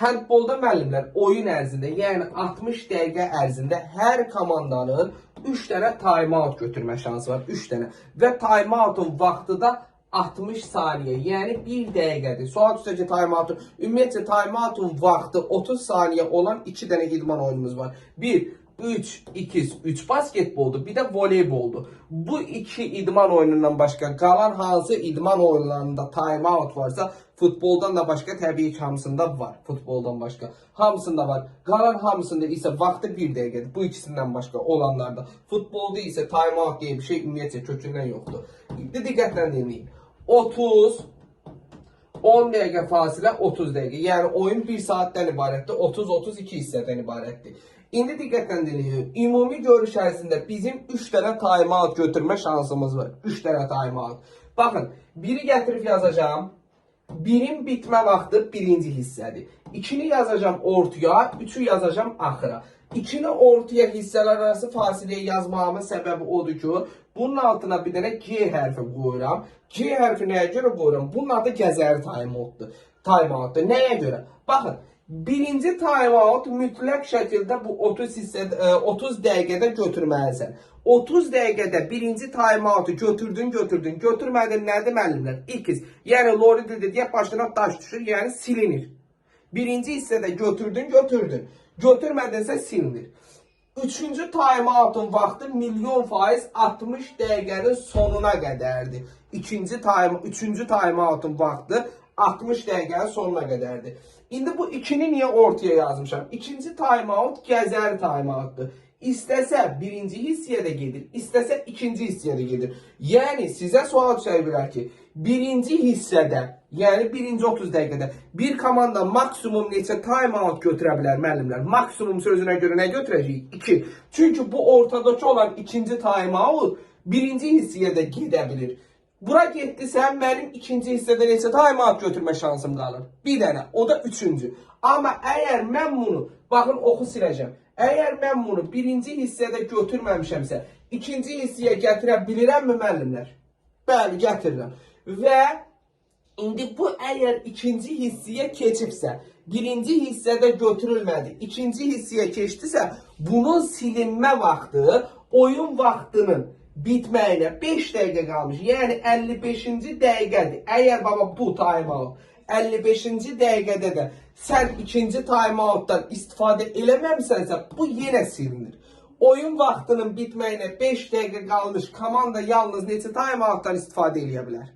Handbolda müəllimlər oyun ərzində, yəni 60 dəqiqə ərzində hər komandanın 3 dənə time-out götürmə şansı var. 3 dənə. Və time-outun vaxtı da 60 saniyə, yəni 1 dəqiqədir. Sual üstə ki, time-outun, ümumiyyətcə time-outun vaxtı 30 saniyə olan 2 dənə idman oyunumuz var. 1, 3, 2, 3 basketboldur, bir də voleyboldur. Bu 2 idman oyunundan başqa qalan hansı idman oyunlarında time-out varsa, futboldan da başqa təbii ki, hamısında var. Futboldan başqa hamısında var. Qalan hamısında isə vaxtı 1 dəqiqədir. Bu ikisindən başqa olanlarda. Futbolda isə time-out deyə bir şey ümumiyyətcə kökündən yoxdur. İndi diqqətlə dinləyin. 30, 10 dəqiqə fasilə 30 dəqiqə. Yəni oyun 1 saatdən ibarətdir. 30-32 hissədən ibarətdir. İndi diqqətlə dinləyin. Ümumi görüş ərzində bizim 3 dənə time-out götürmə şansımız var. 3 dənə time-out. Baxın, biri gətirib yazacağım. Birin bitmə vaxtı birinci hissədir. 2-ni yazacağım ortaya, 3-ü yazacağım axıra. 2-ni ortaya hissələr arası fasiləyə yazmağımın səbəbi odur ki, bunun altına bir dənə G hərfi qoyuram. G hərfi nəyə görə qoyuram? Bunun adı gəzəri time-outdur. Time-outdur. Nəyə görə? Baxın, birinci time-out mütləq şəkildə bu 30 dəqiqədə götürməlisən. 30 dəqiqədə birinci time-out'u götürdün. Götürmədin nədir müəllimlər? İlk his. Yəni Lori dildə deyək başına daş düşür, yəni silinir. Birinci hissədə götürdün. Götürmədinsə silinir. Üçüncü time-out'un vaxtı 100% 60 dəqiqənin sonuna qədərdir. Üçüncü time-out'un vaxtı 60 dəqiqənin sonuna qədərdir. İndi bu 2-ni niyə ortaya yazmışam? İkinci time-out gəzəri time-out'dur. İstəsə birinci hissəyə də gedir, istəsə ikinci hissəyə də gedir. Yəni sizə sual düşə bilər ki, birinci hissədə, yəni birinci 30 dəqiqədə bir komanda maksimum neçə time-out götürə bilər müəllimlər? Maksimum sözünə görə nə götürəcəyik? 2. Çünki bu ortadakı olan ikinci time-out birinci hissəyə də gedə bilir. Bura getdisə, mənim ikinci hissədə neçə time-out götürmə şansım qalır? Bir dənə, o da üçüncü. Amma əgər mən bunu, baxın oxu siləcəm. Əgər mən bunu birinci hissədə götürməmişəmsə, ikinci hissəyə gətirə bilirəmmi müəllimlər? Bəli, gətirirəm. Və indi bu əgər ikinci hissəyə keçibsə, birinci hissədə götürülmədi, ikinci hissəyə keçdisə, bunun silinmə vaxtı oyun vaxtının bitməyinə 5 dəqiqə qalmış. Yəni 55-ci dəqiqədir. Əgər baba bu time-out 55-ci dəqiqədə də sən ikinci time-out'dan istifadə eləməmisənsə, bu yenə silinir. Oyun vaxtının bitməyinə 5 dəqiqə qalmış komanda yalnız neçə time-out'dan istifadə eləyə bilər?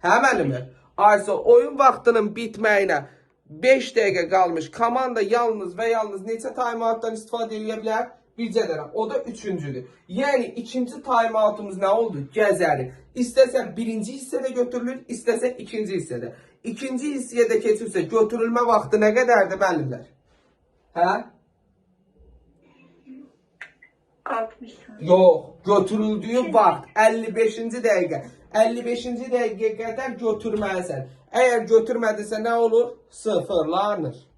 Hə müəllimlər? Aysa oyun vaxtının bitməyinə 5 dəqiqə qalmış komanda yalnız və yalnız neçə time-out'dan istifadə eləyə bilər? Bircə dənə. O da üçüncüdür. Yəni ikinci time-out'umuz nə oldu? Gəzəri. İstəsə birinci hissədə götürülür, istəsə ikinci hissədə. İkinci hissəyə də keçirsə götürülmə vaxtı nə qədərdir müəllimlər? Hə? 60. Yox, götürüldüyü vaxt 55-ci dəqiqə. 55-ci dəqiqəyə qədər götürməlisən. Əgər götürmədisə nə olur? Sıfırlanır.